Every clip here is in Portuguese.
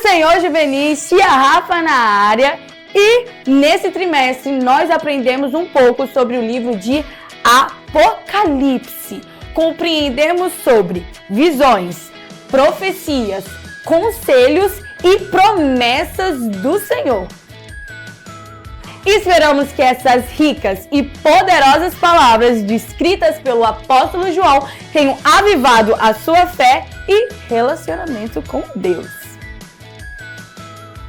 Senhor Juvenis, tia Rafa na área, e nesse trimestre nós aprendemos um pouco sobre o livro de Apocalipse. Compreendemos sobre visões, profecias, conselhos e promessas do Senhor. Esperamos que essas ricas e poderosas palavras descritas pelo apóstolo João tenham avivado a sua fé e relacionamento com Deus.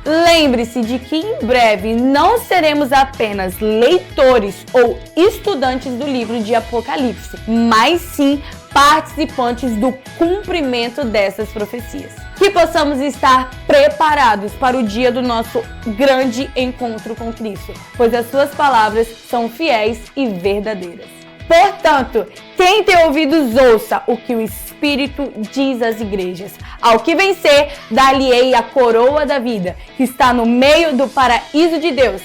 Lembre-se de que em breve não seremos apenas leitores ou estudantes do livro de Apocalipse, mas sim participantes do cumprimento dessas profecias. Que possamos estar preparados para o dia do nosso grande encontro com Cristo, pois as suas palavras são fiéis e verdadeiras. Portanto, quem tem ouvidos ouça o que o Espírito diz às igrejas. Ao que vencer, dar-lhe-ei a coroa da vida, que está no meio do paraíso de Deus.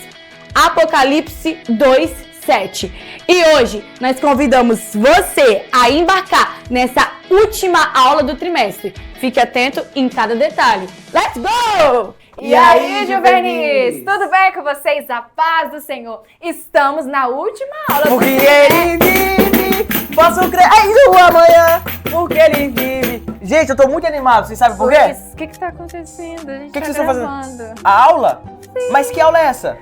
Apocalipse 2:7. E hoje nós convidamos você a embarcar nessa última aula do trimestre. Fique atento em cada detalhe. Let's go! E aí, Juvenis? Tudo bem com vocês? A paz do Senhor. Estamos na última aula porque ele vive, posso crer no amanhã, porque ele vive. Gente, eu tô muito animado, vocês sabem por quê? O que tá acontecendo? A gente que tá vocês estão gravando. fazendo? A aula? Sim. Mas que aula é essa?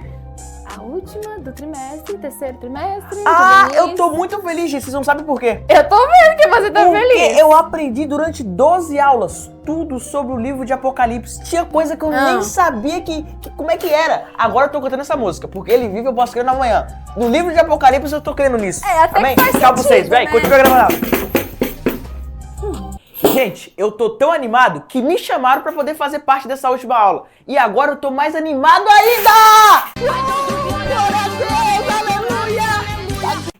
A última do trimestre, terceiro trimestre. Ah, eu tô muito feliz, gente. Vocês não sabem por quê? Eu tô vendo que você tá feliz. Eu aprendi durante 12 aulas tudo sobre o livro de Apocalipse. Tinha coisa que eu nem sabia como é que era. Agora eu tô cantando essa música, porque ele vive, eu posso crer no amanhã. No livro de Apocalipse eu tô crendo nisso. Até Amém? que faz Tchau sentido, pra vocês, né? vem, continua gravando. Gente, eu tô tão animado que me chamaram pra poder fazer parte dessa última aula. E agora eu tô mais animado ainda!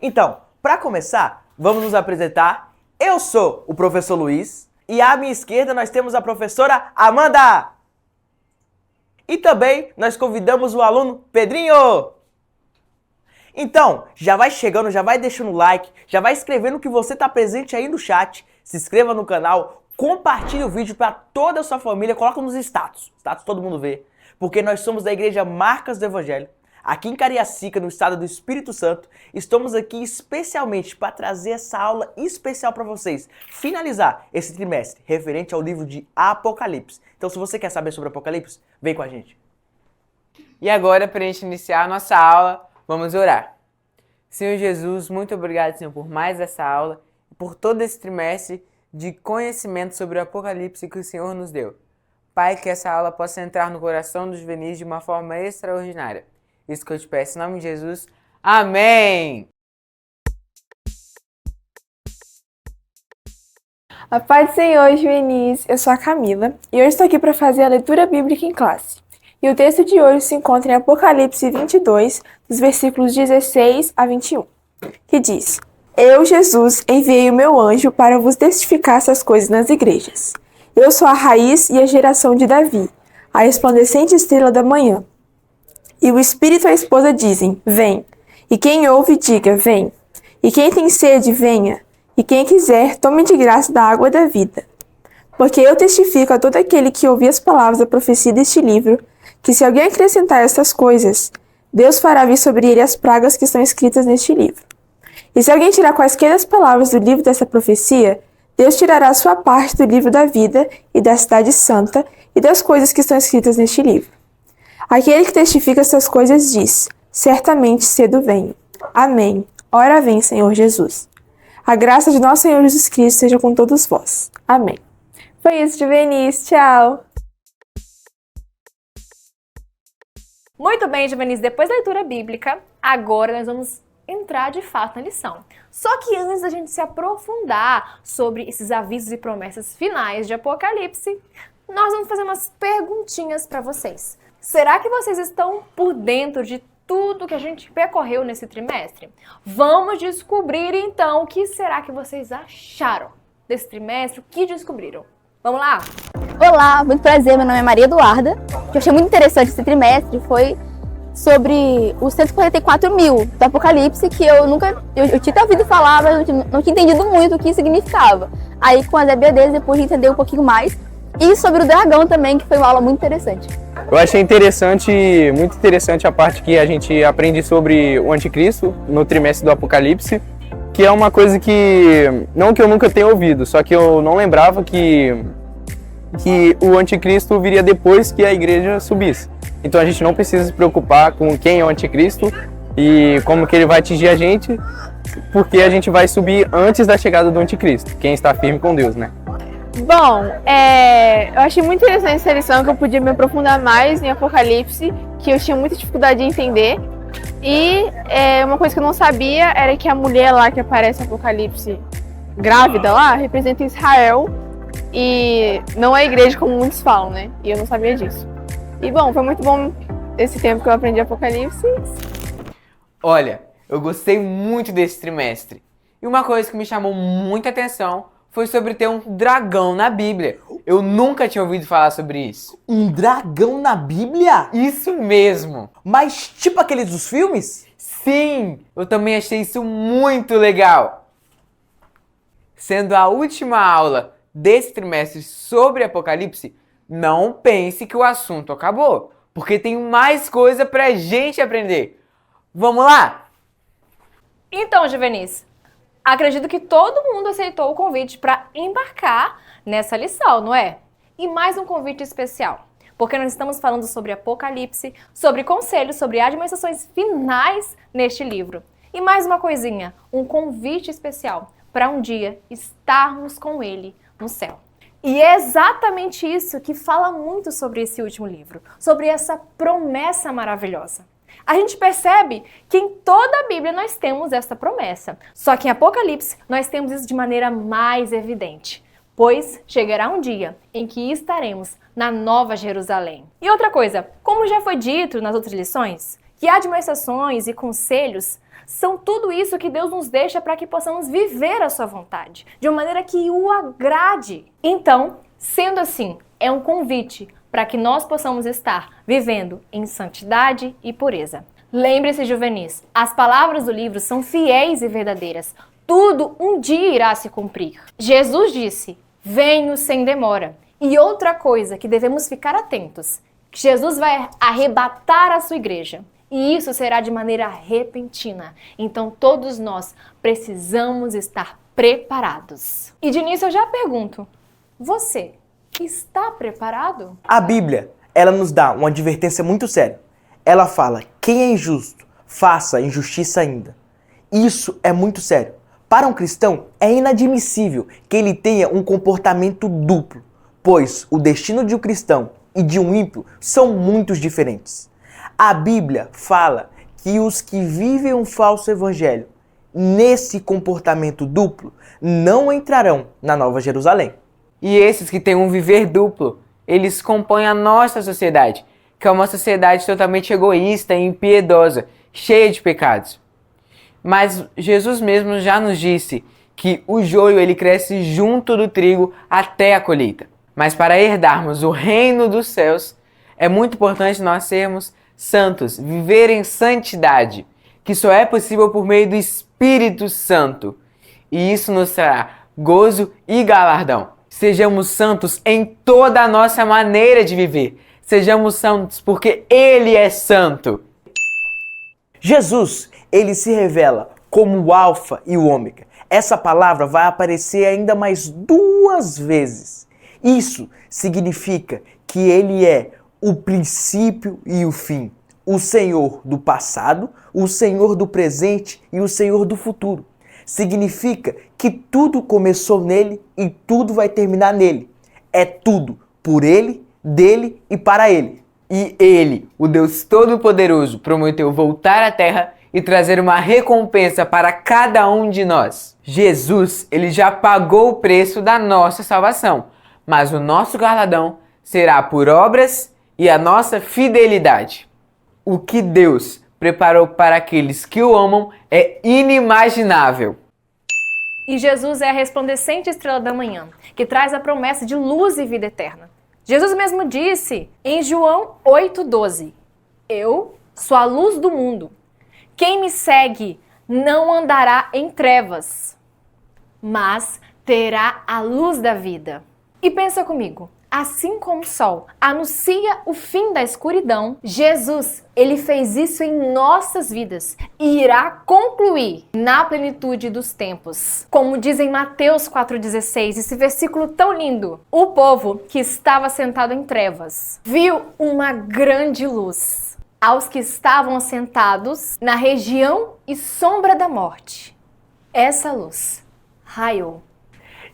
Então, para começar, vamos nos apresentar. Eu sou o professor Luiz e à minha esquerda nós temos a professora Amanda. E também nós convidamos o aluno Pedrinho. Então, já vai chegando, já vai deixando o like, já vai escrevendo que você está presente aí no chat, se inscreva no canal, compartilhe o vídeo para toda a sua família, coloca nos status todo mundo vê, porque nós somos da Igreja Marcas do Evangelho. Aqui em Cariacica, no estado do Espírito Santo, estamos aqui especialmente para trazer essa aula especial para vocês, finalizar esse trimestre referente ao livro de Apocalipse. Então, se você quer saber sobre Apocalipse, vem com a gente. E agora, para a gente iniciar a nossa aula, vamos orar. Senhor Jesus, muito obrigado, Senhor, por mais essa aula e por todo esse trimestre de conhecimento sobre o Apocalipse que o Senhor nos deu. Pai, que essa aula possa entrar no coração dos juvenis de uma forma extraordinária. Isso que eu te peço em nome de Jesus. Amém! A paz do Senhor, juvenis. Eu sou a Camila e hoje estou aqui para fazer a leitura bíblica em classe. E o texto de hoje se encontra em Apocalipse 22, dos versículos 16 a 21, que diz: Eu, Jesus, enviei o meu anjo para vos testificar essas coisas nas igrejas. Eu sou a raiz e a geração de Davi, a resplandecente estrela da manhã. E o Espírito e a esposa dizem, vem. E quem ouve, diga, vem. E quem tem sede, venha. E quem quiser, tome de graça da água da vida. Porque eu testifico a todo aquele que ouvir as palavras da profecia deste livro, que se alguém acrescentar estas coisas, Deus fará vir sobre ele as pragas que estão escritas neste livro. E se alguém tirar quaisquer das palavras do livro dessa profecia, Deus tirará a sua parte do livro da vida e da cidade santa e das coisas que estão escritas neste livro. Aquele que testifica essas coisas diz, certamente cedo venho. Amém. Ora vem, Senhor Jesus. A graça de nosso Senhor Jesus Cristo seja com todos vós. Amém. Foi isso, juvenis. Tchau. Muito bem, juvenis. Depois da leitura bíblica, agora nós vamos entrar de fato na lição. Só que antes da gente se aprofundar sobre esses avisos e promessas finais de Apocalipse, nós vamos fazer umas perguntinhas para vocês. Será que vocês estão por dentro de tudo que a gente percorreu nesse trimestre? Vamos descobrir então o que será que vocês acharam desse trimestre, o que descobriram. Vamos lá? Olá, muito prazer, meu nome é Maria Eduarda. O que eu achei muito interessante esse trimestre foi sobre os 144 mil do Apocalipse, que eu tinha ouvido falar, mas não tinha entendido muito o que significava. Aí com as EBDs, depois de entender um pouquinho mais, E sobre o dragão também, que foi uma aula muito interessante. Eu achei muito interessante a parte que a gente aprende sobre o anticristo no trimestre do Apocalipse, que é uma coisa não que eu nunca tenha ouvido, só que eu não lembrava que o anticristo viria depois que a igreja subisse. Então a gente não precisa se preocupar com quem é o anticristo e como que ele vai atingir a gente, porque a gente vai subir antes da chegada do anticristo, quem está firme com Deus, né? Bom, eu achei muito interessante essa lição, que eu podia me aprofundar mais em Apocalipse, que eu tinha muita dificuldade de entender. E uma coisa que eu não sabia era que a mulher lá que aparece em Apocalipse, grávida lá, representa Israel e não a igreja como muitos falam, né? E eu não sabia disso. E bom, foi muito bom esse tempo que eu aprendi Apocalipse. Olha, eu gostei muito desse trimestre. E uma coisa que me chamou muita atenção foi sobre ter um dragão na Bíblia. Eu nunca tinha ouvido falar sobre isso. Um dragão na Bíblia? Isso mesmo! Mas tipo aqueles dos filmes? Sim, eu também achei isso muito legal. Sendo a última aula desse trimestre sobre Apocalipse, não pense que o assunto acabou, porque tem mais coisa pra gente aprender. Vamos lá? Então, Juvenice, acredito que todo mundo aceitou o convite para embarcar nessa lição, não é? E mais um convite especial, porque nós estamos falando sobre Apocalipse, sobre conselhos, sobre admoestações finais neste livro. E mais uma coisinha, um convite especial para um dia estarmos com ele no céu. E é exatamente isso que fala muito sobre esse último livro, sobre essa promessa maravilhosa. A gente percebe que em toda a Bíblia nós temos essa promessa, só que em Apocalipse nós temos isso de maneira mais evidente, pois chegará um dia em que estaremos na Nova Jerusalém. E outra coisa, como já foi dito nas outras lições, que admoestações e conselhos são tudo isso que Deus nos deixa para que possamos viver a sua vontade, de uma maneira que o agrade. Então, sendo assim, é um convite para que nós possamos estar vivendo em santidade e pureza. Lembre-se, Juvenis, as palavras do livro são fiéis e verdadeiras. Tudo um dia irá se cumprir. Jesus disse, venho sem demora. E outra coisa que devemos ficar atentos, que Jesus vai arrebatar a sua igreja. E isso será de maneira repentina. Então todos nós precisamos estar preparados. E de início eu já pergunto, você está preparado? A Bíblia, ela nos dá uma advertência muito séria. Ela fala, quem é injusto, faça injustiça ainda. Isso é muito sério. Para um cristão, é inadmissível que ele tenha um comportamento duplo, pois o destino de um cristão e de um ímpio são muito diferentes. A Bíblia fala que os que vivem um falso evangelho nesse comportamento duplo não entrarão na Nova Jerusalém. E esses que têm um viver duplo, eles compõem a nossa sociedade, que é uma sociedade totalmente egoísta e impiedosa, cheia de pecados. Mas Jesus mesmo já nos disse que o joio ele cresce junto do trigo até a colheita. Mas para herdarmos o reino dos céus, é muito importante nós sermos santos, viver em santidade, que só é possível por meio do Espírito Santo. E isso nos trará gozo e galardão. Sejamos santos em toda a nossa maneira de viver. Sejamos santos porque Ele é santo. Jesus, ele se revela como o Alfa e o Ômega. Essa palavra vai aparecer ainda mais 2 vezes. Isso significa que ele é o princípio e o fim, o Senhor do passado, o Senhor do presente e o Senhor do futuro. Significa que tudo começou nele e tudo vai terminar nele. É tudo por ele, dele e para ele. E ele, o Deus Todo-Poderoso, prometeu voltar à terra e trazer uma recompensa para cada um de nós. Jesus, ele já pagou o preço da nossa salvação, mas o nosso galardão será por obras e a nossa fidelidade. O que Deus preparou para aqueles que o amam é inimaginável. E Jesus é a resplandecente estrela da manhã, que traz a promessa de luz e vida eterna. Jesus mesmo disse em João 8,12, eu sou a luz do mundo. Quem me segue não andará em trevas, mas terá a luz da vida. E pensa comigo, assim como o sol anuncia o fim da escuridão, Jesus, ele fez isso em nossas vidas e irá concluir na plenitude dos tempos. Como diz em Mateus 4,16, esse versículo tão lindo, o povo que estava sentado em trevas viu uma grande luz. Aos que estavam assentados na região e sombra da morte, essa luz raiou.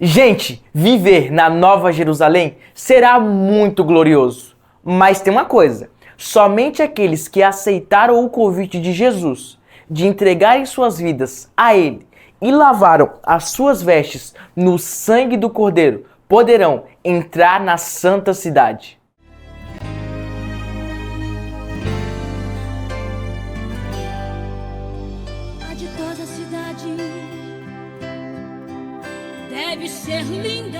Gente, viver na Nova Jerusalém será muito glorioso. Mas tem uma coisa, somente aqueles que aceitaram o convite de Jesus de entregarem suas vidas a Ele e lavaram as suas vestes no sangue do Cordeiro poderão entrar na santa cidade. A cidade deve ser linda.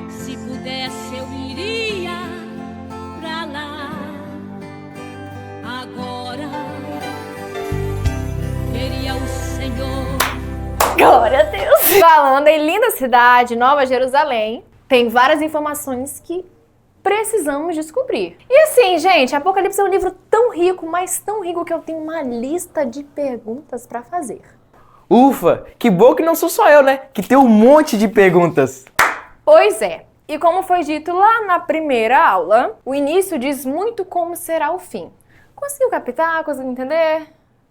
Se pudesse eu iria pra lá. Agora veria o Senhor. Glória a Deus! Falando em linda cidade, Nova Jerusalém, tem várias informações que precisamos descobrir. E assim, gente, Apocalipse é um livro tão rico, mas tão rico que eu tenho uma lista de perguntas pra fazer. Ufa, que bom que não sou só eu, né? Que tem um monte de perguntas. Pois é. E como foi dito lá na primeira aula, o início diz muito como será o fim. Conseguiu captar? Conseguiu entender?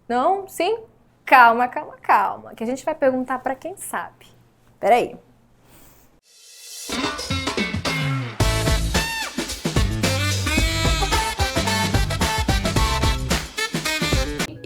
Não? Sim? Calma, calma, calma, que a gente vai perguntar pra quem sabe. Peraí.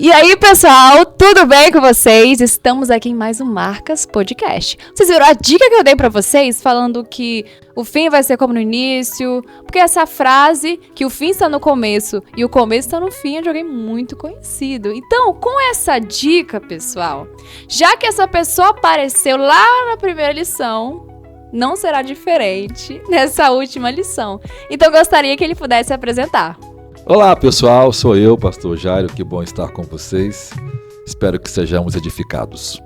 E aí, pessoal, tudo bem com vocês? Estamos aqui em mais um Marcas Podcast. Vocês viram a dica que eu dei pra vocês, falando que o fim vai ser como no início? Porque essa frase, que o fim está no começo e o começo está no fim, é de alguém muito conhecido. Então, com essa dica, pessoal, já que essa pessoa apareceu lá na primeira lição, não será diferente nessa última lição. Então, eu gostaria que ele pudesse se apresentar. Olá pessoal, sou eu, Pastor Jairo, que bom estar com vocês, espero que sejamos edificados.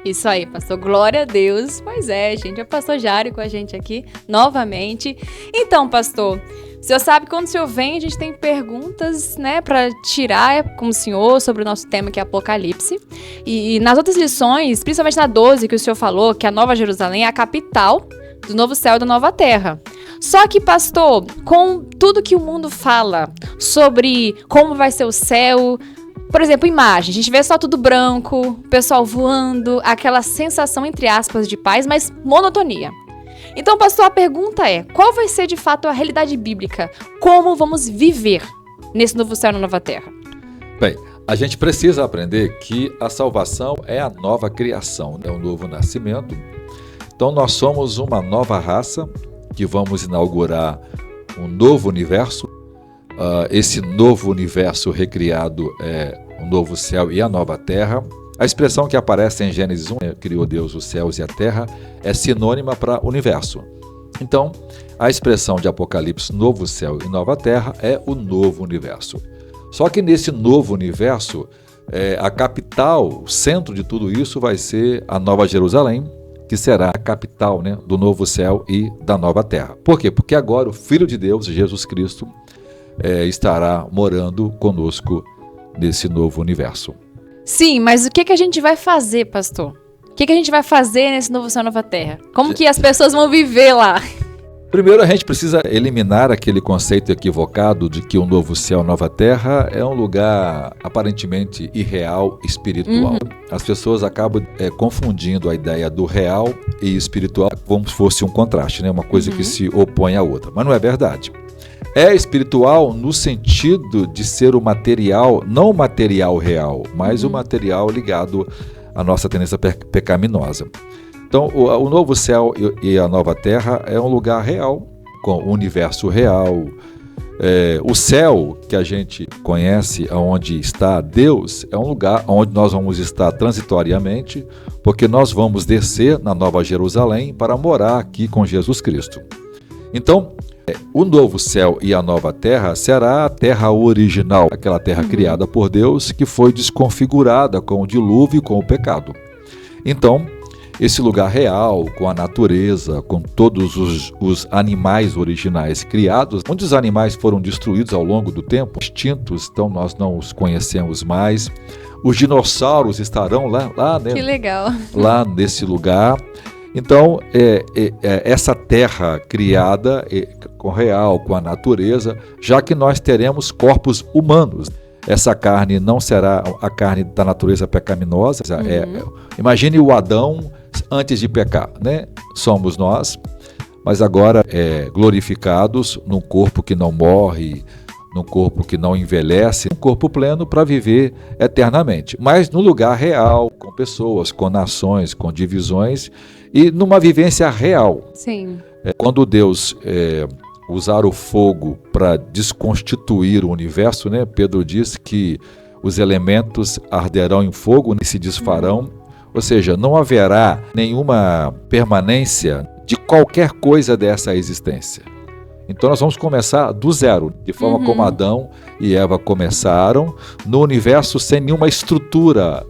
Isso aí, pastor, glória a Deus. Pois é, gente, é o pastor Jairo com a gente aqui, novamente. Então, pastor, o senhor sabe que quando o senhor vem, a gente tem perguntas, né, pra tirar com o senhor sobre o nosso tema, que é Apocalipse. E nas outras lições, principalmente na 12, que o senhor falou, que a Nova Jerusalém é a capital do novo céu e da nova terra. Só que, pastor, com tudo que o mundo fala sobre como vai ser o céu, por exemplo, imagem, a gente vê só tudo branco, pessoal voando, aquela sensação, entre aspas, de paz, mas monotonia. Então, pastor, a pergunta é, qual vai ser de fato a realidade bíblica? Como vamos viver nesse novo céu e na nova terra? Bem, a gente precisa aprender que a salvação é a nova criação, é um novo nascimento. Então, nós somos uma nova raça que vamos inaugurar um novo universo. Esse novo universo recriado é o novo céu e a nova terra. A expressão que aparece em Gênesis 1, criou Deus os céus e a terra, é sinônima para universo. Então, a expressão de Apocalipse, novo céu e nova terra, é o novo universo. Só que nesse novo universo, a capital, o centro de tudo isso vai ser a Nova Jerusalém, que será a capital, né, do novo céu e da nova terra. Por quê? Porque agora o Filho de Deus, Jesus Cristo, estará morando conosco nesse novo universo. Sim, mas o que a gente vai fazer, pastor? O que a gente vai fazer nesse novo céu e nova terra? Como que as pessoas vão viver lá? Primeiro, a gente precisa eliminar aquele conceito equivocado de que o novo céu, nova terra é um lugar aparentemente irreal, espiritual. As pessoas acabam confundindo a ideia do real e espiritual como se fosse um contraste, né? Uma coisa que se opõe à outra. Mas não é verdade. É espiritual no sentido de ser o material, não o material real, mas o material ligado à nossa tendência pecaminosa. Então, o novo céu e a nova terra é um lugar real, com o universo real. O céu que a gente conhece, onde está Deus, é um lugar onde nós vamos estar transitoriamente, porque nós vamos descer na Nova Jerusalém para morar aqui com Jesus Cristo. Então, o novo céu e a nova terra será a terra original, aquela terra criada por Deus, que foi desconfigurada com o dilúvio e com o pecado. Então, esse lugar real, com a natureza, com todos os animais originais criados. Muitos animais foram destruídos ao longo do tempo, extintos, então nós não os conhecemos mais. Os dinossauros estarão lá, né? Que legal. Lá nesse lugar. Então, essa terra criada com real, com a natureza, já que nós teremos corpos humanos. Essa carne não será a carne da natureza pecaminosa. Imagine o Adão antes de pecar, né? Somos nós, mas agora glorificados num corpo que não morre, num corpo que não envelhece, um corpo pleno para viver eternamente. Mas no lugar real, com pessoas, com nações, com divisões e numa vivência real. Sim. Quando Deus usar o fogo para desconstituir o universo, né? Pedro diz que os elementos arderão em fogo e se desfarão, ou seja, não haverá nenhuma permanência de qualquer coisa dessa existência. Então nós vamos começar do zero, de forma como Adão e Eva começaram, no universo sem nenhuma estrutura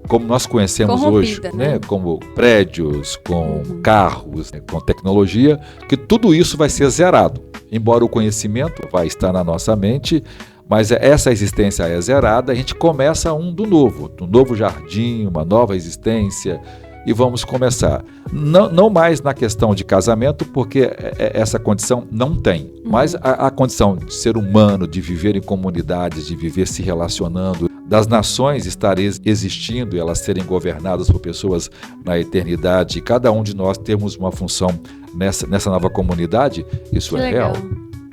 como nós conhecemos corrompida, hoje, né? Como prédios, com carros, com tecnologia, que tudo isso vai ser zerado. Embora o conhecimento vai estar na nossa mente, mas essa existência é zerada, a gente começa um novo jardim, uma nova existência, e vamos começar. Não mais na questão de casamento, porque essa condição não tem, mas a condição de ser humano, de viver em comunidades, de viver se relacionando, das nações estarem existindo e elas serem governadas por pessoas na eternidade, e cada um de nós temos uma função nessa nova comunidade, isso é real.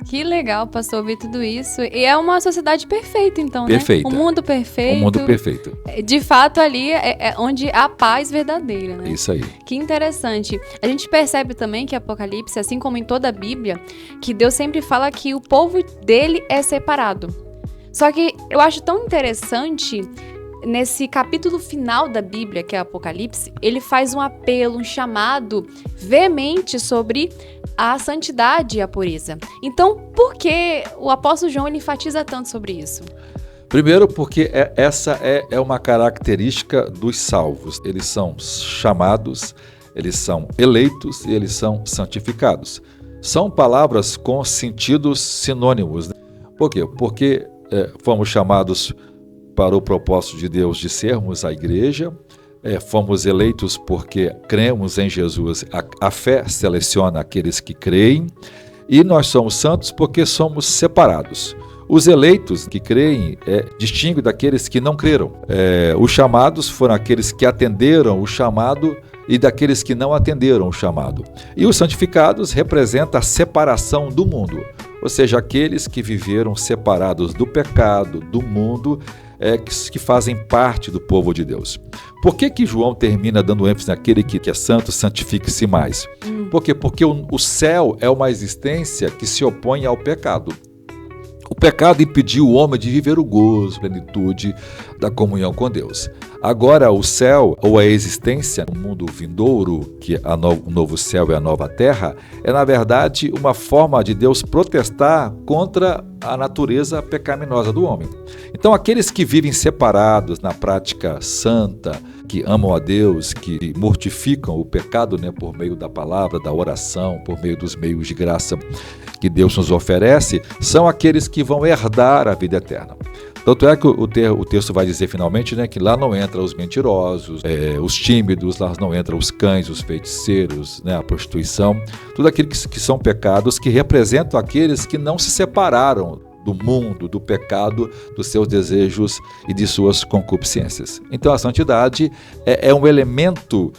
Que legal, pastor, ouvir tudo isso. E é uma sociedade perfeita, então, perfeita. Né? Um mundo perfeito. Um mundo perfeito. De fato, ali é onde há paz verdadeira, né? Isso aí. Que interessante. A gente percebe também que Apocalipse, assim como em toda a Bíblia, que Deus sempre fala que o povo dele é separado. Só que eu acho tão interessante, nesse capítulo final da Bíblia, que é Apocalipse, ele faz um apelo, um chamado veemente sobre a santidade e a pureza. Então, por que o apóstolo João ele enfatiza tanto sobre isso? Primeiro, porque essa é uma característica dos salvos. Eles são chamados, eles são eleitos e eles são santificados. São palavras com sentidos sinônimos. Né? Por quê? Porque fomos chamados para o propósito de Deus de sermos a igreja, fomos eleitos porque cremos em Jesus, a fé seleciona aqueles que creem, e nós somos santos porque somos separados. Os eleitos que creem distinguem daqueles que não creram. Os chamados foram aqueles que atenderam o chamado e daqueles que não atenderam o chamado. E os santificados representam a separação do mundo, ou seja, aqueles que viveram separados do pecado, do mundo, que fazem parte do povo de Deus. Por que João termina dando ênfase naquele que é santo, santifique-se mais? Por quê? Porque o céu é uma existência que se opõe ao pecado. O pecado impediu o homem de viver o gozo, a plenitude da comunhão com Deus. Agora, o céu, ou a existência no mundo vindouro, que é o novo céu e a nova terra, é, na verdade, uma forma de Deus protestar contra a natureza pecaminosa do homem. Então, aqueles que vivem separados na prática santa, que amam a Deus, que mortificam o pecado, né, por meio da palavra, da oração, por meio dos meios de graça que Deus nos oferece, são aqueles que vão herdar a vida eterna. Tanto é que o texto vai dizer finalmente, né, que lá não entram os mentirosos, os tímidos, lá não entram os cães, os feiticeiros, né, a prostituição, tudo aquilo que são pecados que representam aqueles que não se separaram do mundo, do pecado, dos seus desejos e de suas concupiscências. Então a santidade é um elemento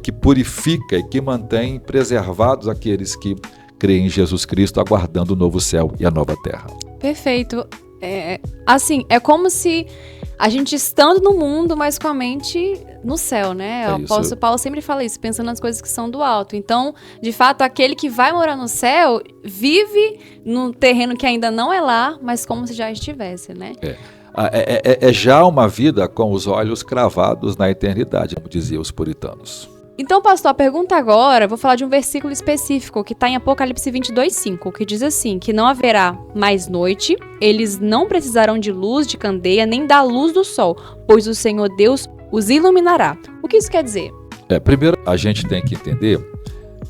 que purifica e que mantém preservados aqueles que creem em Jesus Cristo, aguardando o novo céu e a nova terra. Perfeito. Assim, é como se a gente estando no mundo, mas com a mente no céu, né? O apóstolo Paulo sempre fala isso, pensando nas coisas que são do alto. Então, de fato, aquele que vai morar no céu vive num terreno que ainda não é lá, mas como se já estivesse, né? É já uma vida com os olhos cravados na eternidade, como diziam os puritanos. Então, pastor, a pergunta agora, vou falar de um versículo específico que está em Apocalipse 22:5, que diz assim, que não haverá mais noite, eles não precisarão de luz de candeia, nem da luz do sol, pois o Senhor Deus os iluminará. O que isso quer dizer? Primeiro, a gente tem que entender,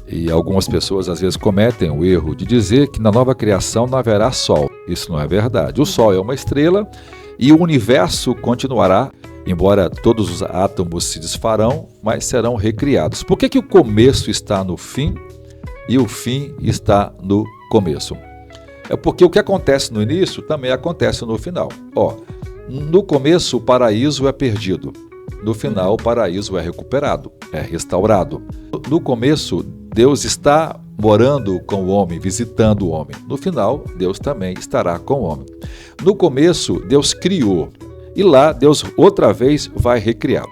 e algumas pessoas às vezes cometem o erro de dizer que na nova criação não haverá sol. Isso não é verdade. O sol é uma estrela e o universo continuará, embora todos os átomos se desfarão, mas serão recriados. Por que o começo está no fim e o fim está no começo? É porque o que acontece no início também acontece no final. No começo o paraíso é perdido. No final, o paraíso é recuperado, é restaurado. No começo, Deus está morando com o homem, visitando o homem. No final, Deus também estará com o homem. No começo, Deus criou. E lá, Deus outra vez vai recriar.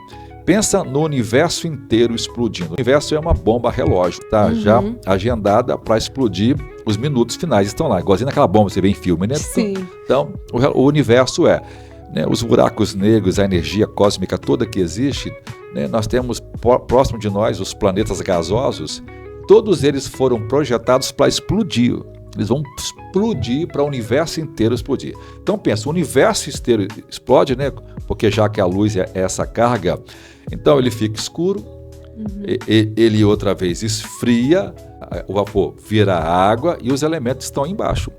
Pensa no universo inteiro explodindo. O universo é uma bomba relógio, tá? Já agendada para explodir. Os minutos finais estão lá. Igualzinho naquela bomba que você vê em filme, né? Sim. Então, o universo os buracos negros, a energia cósmica toda que existe, nós temos próximo de nós os planetas gasosos, todos eles foram projetados para explodir. Eles vão explodir para o universo inteiro explodir. Então pensa, o universo inteiro explode, porque já que a luz é essa carga, então ele fica escuro, ele outra vez esfria, o vapor vira água e os elementos estão embaixo.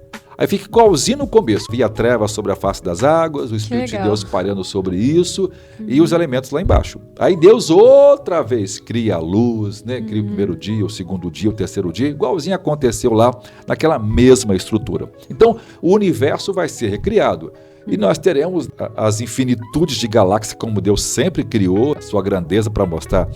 Aí fica igualzinho no começo, via trevas sobre a face das águas, o Espírito de Deus pairando sobre isso e os elementos lá embaixo. Aí Deus outra vez cria a luz, cria o primeiro dia, o segundo dia, o terceiro dia, igualzinho aconteceu lá naquela mesma estrutura. Então o universo vai ser recriado e nós teremos as infinitudes de galáxias como Deus sempre criou, a sua grandeza para mostrar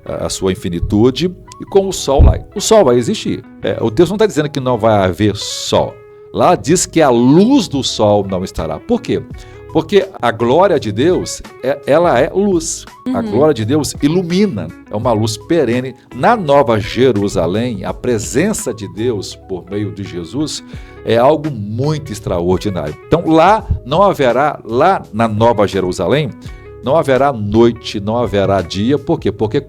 a sua infinitude, e com o Sol lá. O Sol vai existir. O texto não está dizendo que não vai haver Sol. Lá diz que a luz do sol não estará. Por quê? Porque a glória de Deus, ela é luz. A glória de Deus ilumina. É uma luz perene. Na Nova Jerusalém, a presença de Deus por meio de Jesus é algo muito extraordinário. Então lá na Nova Jerusalém, não haverá noite, não haverá dia. Por quê? Porque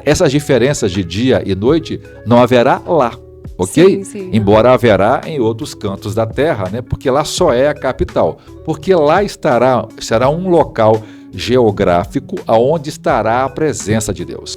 essas diferenças de dia e noite não haverá lá. Ok? Sim. Embora haverá em outros cantos da terra, porque lá só é a capital. Porque lá será um local geográfico onde estará a presença de Deus.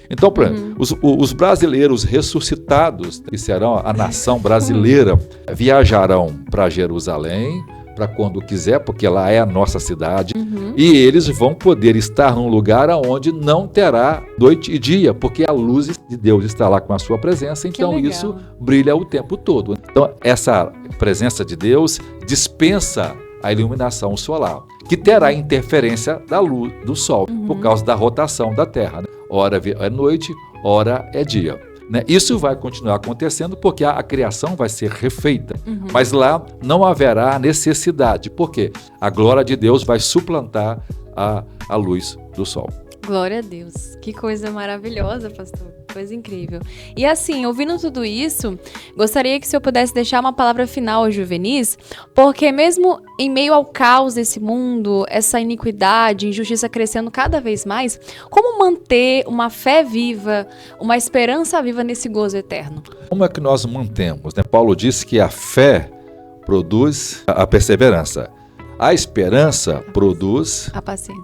Então, por exemplo, os brasileiros ressuscitados, que serão a nação brasileira, viajarão para Jerusalém, para quando quiser, porque lá é a nossa cidade, e eles vão poder estar num lugar onde não terá noite e dia, porque a luz de Deus está lá com a sua presença, então isso brilha o tempo todo. Então essa presença de Deus dispensa a iluminação solar, que terá interferência da luz do sol, por causa da rotação da Terra. Ora é noite, ora é dia. Isso vai continuar acontecendo porque a criação vai ser refeita, mas lá não haverá necessidade, porque a glória de Deus vai suplantar a luz do sol. Glória a Deus, que coisa maravilhosa, pastor, coisa incrível. E assim, ouvindo tudo isso, gostaria que o senhor pudesse deixar uma palavra final aos juvenis, porque mesmo em meio ao caos desse mundo, essa iniquidade, injustiça crescendo cada vez mais, como manter uma fé viva, uma esperança viva nesse gozo eterno? Como é que nós mantemos? Paulo disse que a fé produz a perseverança, a esperança produz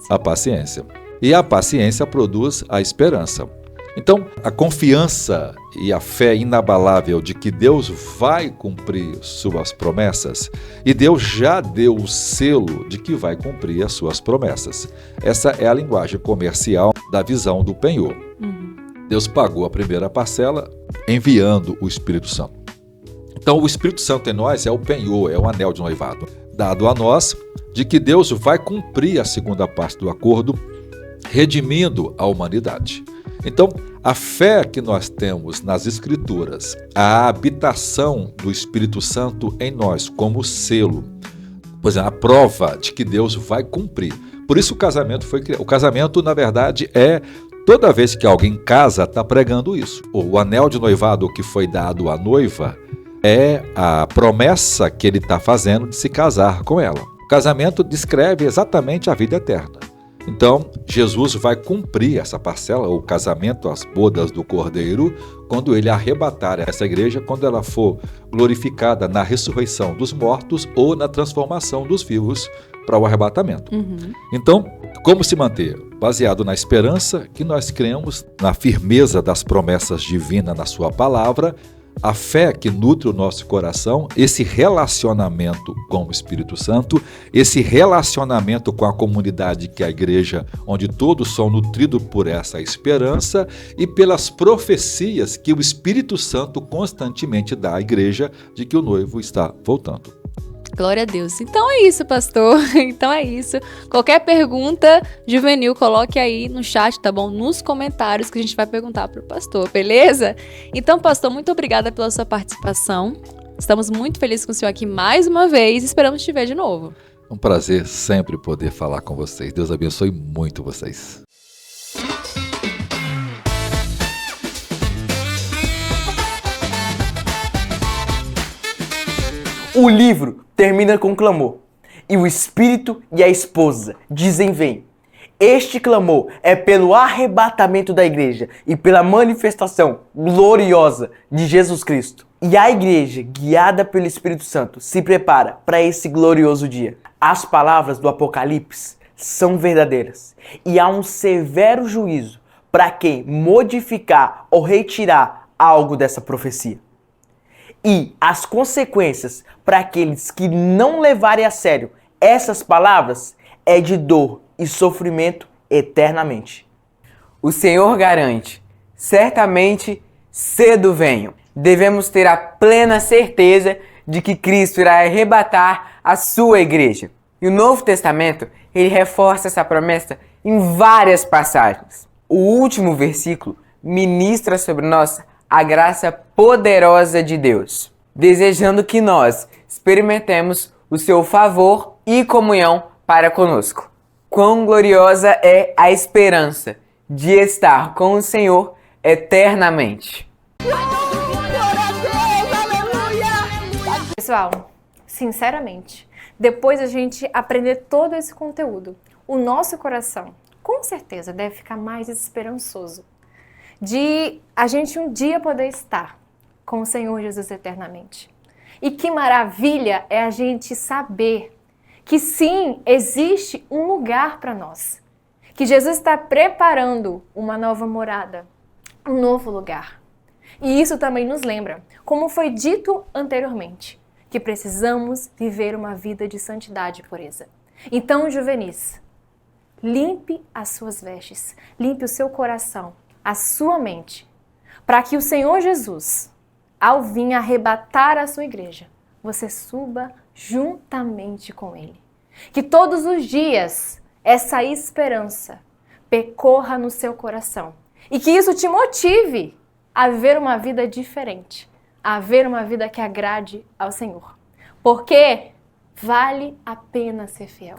a paciência. E a paciência produz a esperança. Então, a confiança e a fé inabalável de que Deus vai cumprir suas promessas, e Deus já deu o selo de que vai cumprir as suas promessas. Essa é a linguagem comercial da visão do penhor. Deus pagou a primeira parcela enviando o Espírito Santo. Então, o Espírito Santo em nós é o penhor, é o anel de noivado, dado a nós de que Deus vai cumprir a segunda parte do acordo, redimindo a humanidade. Então, a fé que nós temos nas Escrituras, a habitação do Espírito Santo em nós como selo, pois é, a prova de que Deus vai cumprir. Por isso o casamento foi criado. O casamento, na verdade, toda vez que alguém casa, está pregando isso. O anel de noivado que foi dado à noiva é a promessa que ele está fazendo de se casar com ela. O casamento descreve exatamente a vida eterna. Então, Jesus vai cumprir essa parcela, o casamento, as bodas do Cordeiro, quando ele arrebatar essa igreja, quando ela for glorificada na ressurreição dos mortos ou na transformação dos vivos para o arrebatamento. Então, Como se manter? Baseado na esperança que nós cremos, na firmeza das promessas divinas na sua palavra, a fé que nutre o nosso coração, esse relacionamento com o Espírito Santo, esse relacionamento com a comunidade que é a igreja, onde todos são nutridos por essa esperança e pelas profecias que o Espírito Santo constantemente dá à igreja de que o noivo está voltando. Glória a Deus. Então é isso, pastor. Então é isso. Qualquer pergunta juvenil, coloque aí no chat, tá bom? Nos comentários que a gente vai perguntar pro pastor, beleza? Então, pastor, muito obrigada pela sua participação. Estamos muito felizes com o senhor aqui mais uma vez e esperamos te ver de novo. Um prazer sempre poder falar com vocês. Deus abençoe muito vocês. O livro termina com um clamor. E o Espírito e a esposa dizem: vem. Este clamor é pelo arrebatamento da igreja e pela manifestação gloriosa de Jesus Cristo. E a igreja, guiada pelo Espírito Santo, se prepara para esse glorioso dia. As palavras do Apocalipse são verdadeiras e há um severo juízo para quem modificar ou retirar algo dessa profecia. E as consequências para aqueles que não levarem a sério essas palavras é de dor e sofrimento eternamente. O Senhor garante: certamente cedo venho. Devemos ter a plena certeza de que Cristo irá arrebatar a sua igreja. E o Novo Testamento, ele reforça essa promessa em várias passagens. O último versículo ministra sobre nós a graça poderosa de Deus, desejando que nós experimentemos o seu favor e comunhão para conosco. Quão gloriosa é a esperança de estar com o Senhor eternamente. Pessoal, sinceramente, depois a gente aprender todo esse conteúdo, o nosso coração, com certeza, deve ficar mais esperançoso de a gente um dia poder estar com o Senhor Jesus eternamente. E que maravilha é a gente saber que sim, existe um lugar para nós. Que Jesus está preparando uma nova morada, um novo lugar. E isso também nos lembra, como foi dito anteriormente, que precisamos viver uma vida de santidade e pureza. Então, juvenis, limpe as suas vestes, limpe o seu coração, a sua mente, para que o Senhor Jesus, ao vir arrebatar a sua igreja, você suba juntamente com Ele. Que todos os dias essa esperança percorra no seu coração e que isso te motive a viver uma vida diferente, a viver uma vida que agrade ao Senhor. Porque vale a pena ser fiel,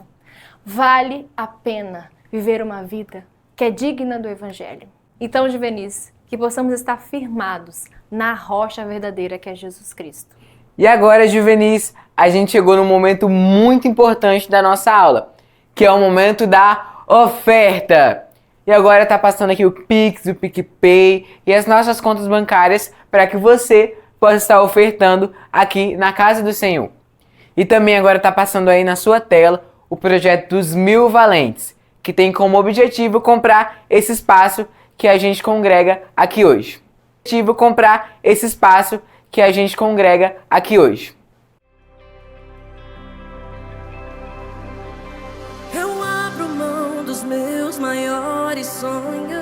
vale a pena viver uma vida que é digna do Evangelho. Então, juvenis, que possamos estar firmados na rocha verdadeira que é Jesus Cristo. E agora, juvenis, a gente chegou num momento muito importante da nossa aula, que é o momento da oferta. E agora tá passando aqui o Pix, o PicPay e as nossas contas bancárias para que você possa estar ofertando aqui na Casa do Senhor. E também agora tá passando aí na sua tela o projeto dos 1000 Valentes, que tem como objetivo comprar esse espaço que a gente congrega aqui hoje. Objetivo comprar esse espaço que a gente congrega aqui hoje. Eu abro mão dos meus maiores sonhos.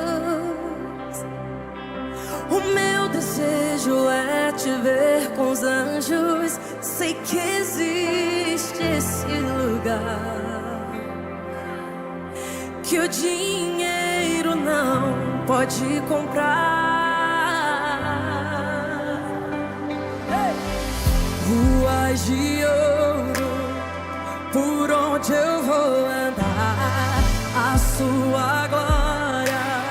O meu desejo é te ver com os anjos. Sei que existe esse lugar que o dinheiro não pode comprar. Ruas de ouro, por onde eu vou andar, a sua glória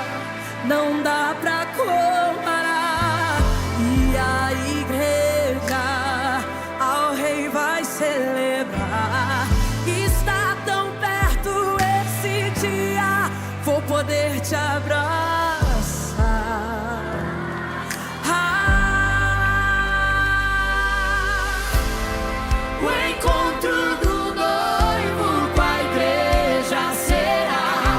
não dá pra comparar. E a igreja ao rei vai celebrar. Está tão perto esse dia, vou poder te abraçar. O encontro do noivo com a igreja será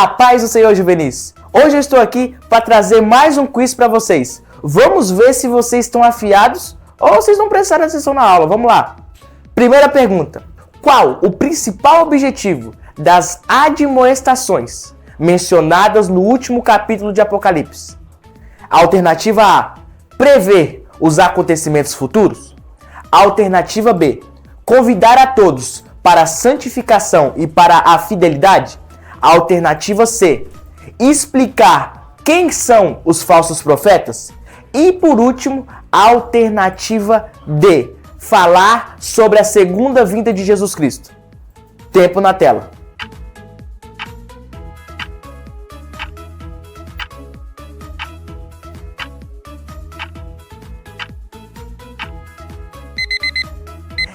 A paz do Senhor, juvenis! Hoje eu estou aqui para trazer mais um quiz para vocês. Vamos ver se vocês estão afiados ou vocês não prestaram atenção na aula. Vamos lá. Primeira pergunta. Qual o principal objetivo das admoestações mencionadas no último capítulo de Apocalipse? Alternativa A. Prever os acontecimentos futuros. Alternativa B. Convidar a todos para a santificação e para a fidelidade. Alternativa C. Explicar quem são os falsos profetas. E por último, alternativa D. Falar sobre a segunda vinda de Jesus Cristo. Tempo na tela.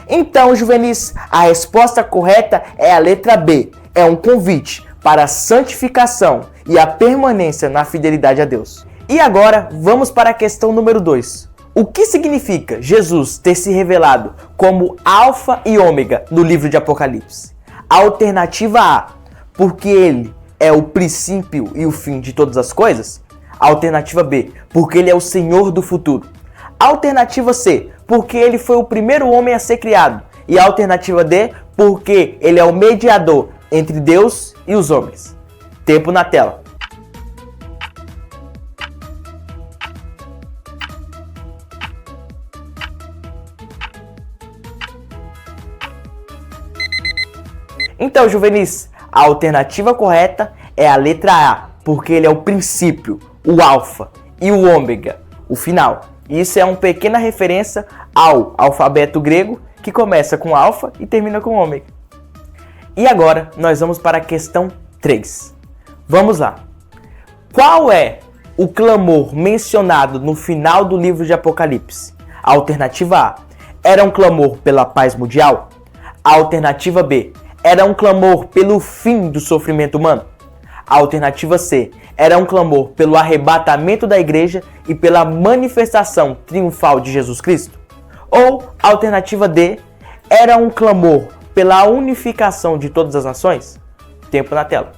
Então, juvenis, a resposta correta é a letra B. É um convite para a santificação e a permanência na fidelidade a Deus. E agora, vamos para a questão número 2. O que significa Jesus ter se revelado como Alfa e Ômega no livro de Apocalipse? Alternativa A, porque ele é o princípio e o fim de todas as coisas. Alternativa B, porque ele é o Senhor do futuro. Alternativa C, porque ele foi o primeiro homem a ser criado. E a alternativa D, porque ele é o mediador entre Deus e os homens. Tempo na tela. Então, juvenis, a alternativa correta é a letra A, porque ele é o princípio, o alfa, e o ômega, o final. Isso é uma pequena referência ao alfabeto grego, que começa com alfa e termina com ômega. E agora, nós vamos para a questão 3. Vamos lá. Qual é o clamor mencionado no final do livro de Apocalipse? A alternativa A, era um clamor pela paz mundial? A alternativa B, era um clamor pelo fim do sofrimento humano? A alternativa C, era um clamor pelo arrebatamento da igreja e pela manifestação triunfal de Jesus Cristo? Ou a alternativa D, era um clamor pela unificação de todas as nações? Tempo na tela.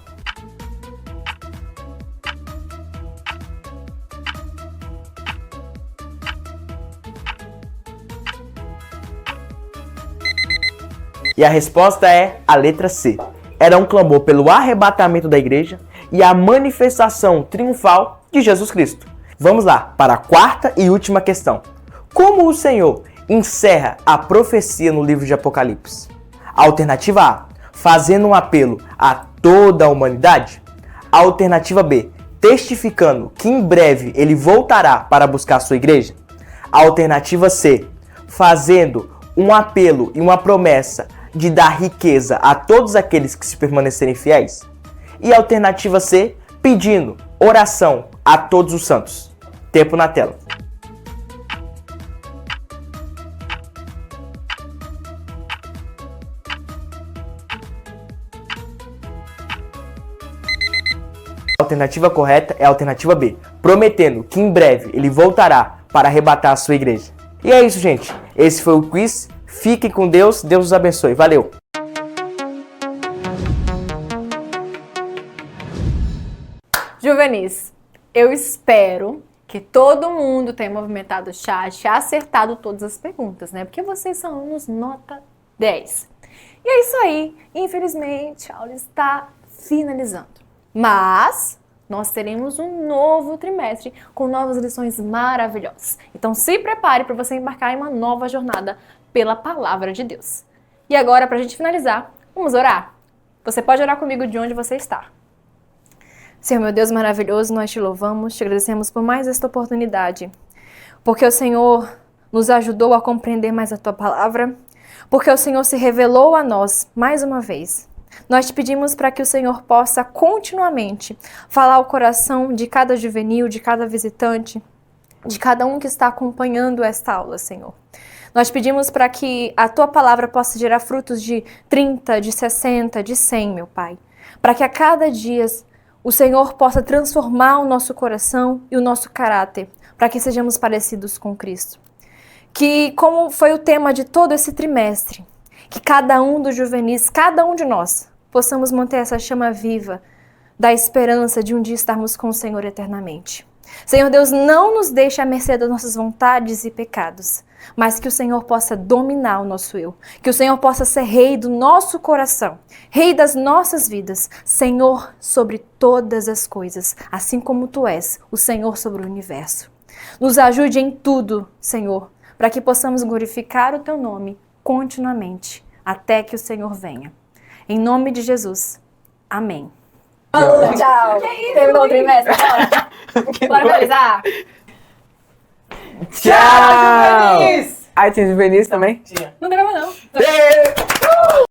E a resposta é a letra C. Era um clamor pelo arrebatamento da igreja e a manifestação triunfal de Jesus Cristo. Vamos lá para a quarta e última questão. Como o Senhor encerra a profecia no livro de Apocalipse? Alternativa A, fazendo um apelo a toda a humanidade? Alternativa B, testificando que em breve ele voltará para buscar sua igreja? Alternativa C, fazendo um apelo e uma promessa de dar riqueza a todos aqueles que se permanecerem fiéis? E alternativa C, pedindo oração a todos os santos. Tempo na tela. A alternativa correta é a alternativa B, prometendo que em breve ele voltará para arrebatar a sua igreja. E é isso, gente. Esse foi o quiz. Fiquem com Deus. Deus os abençoe. Valeu! Juvenis, eu espero que todo mundo tenha movimentado o chat e acertado todas as perguntas, né? Porque vocês são alunos nota 10. E é isso aí. Infelizmente, a aula está finalizando. Mas nós teremos um novo trimestre com novas lições maravilhosas. Então se prepare para você embarcar em uma nova jornada pela palavra de Deus. E agora, para a gente finalizar, vamos orar? Você pode orar comigo de onde você está. Senhor, meu Deus maravilhoso, nós te louvamos, te agradecemos por mais esta oportunidade, porque o Senhor nos ajudou a compreender mais a tua palavra, porque o Senhor se revelou a nós mais uma vez. Nós te pedimos para que o Senhor possa continuamente falar ao coração de cada juvenil, de cada visitante, de cada um que está acompanhando esta aula, Senhor. Nós pedimos para que a tua palavra possa gerar frutos de 30, de 60, de 100, meu Pai. Para que a cada dia o Senhor possa transformar o nosso coração e o nosso caráter, para que sejamos parecidos com Cristo. Que, como foi o tema de todo esse trimestre, que cada um dos juvenis, cada um de nós, possamos manter essa chama viva da esperança de um dia estarmos com o Senhor eternamente. Senhor Deus, não nos deixe à mercê das nossas vontades e pecados, mas que o Senhor possa dominar o nosso eu, que o Senhor possa ser rei do nosso coração, rei das nossas vidas, Senhor sobre todas as coisas, assim como Tu és o Senhor sobre o universo. Nos ajude em tudo, Senhor, para que possamos glorificar o Teu nome continuamente, até que o Senhor venha. Em nome de Jesus. Amém. Tchau. Terminou o trimestre. Bora finalizar? Tchau! Ai, tinha de Vinícius também? Não tem problema não.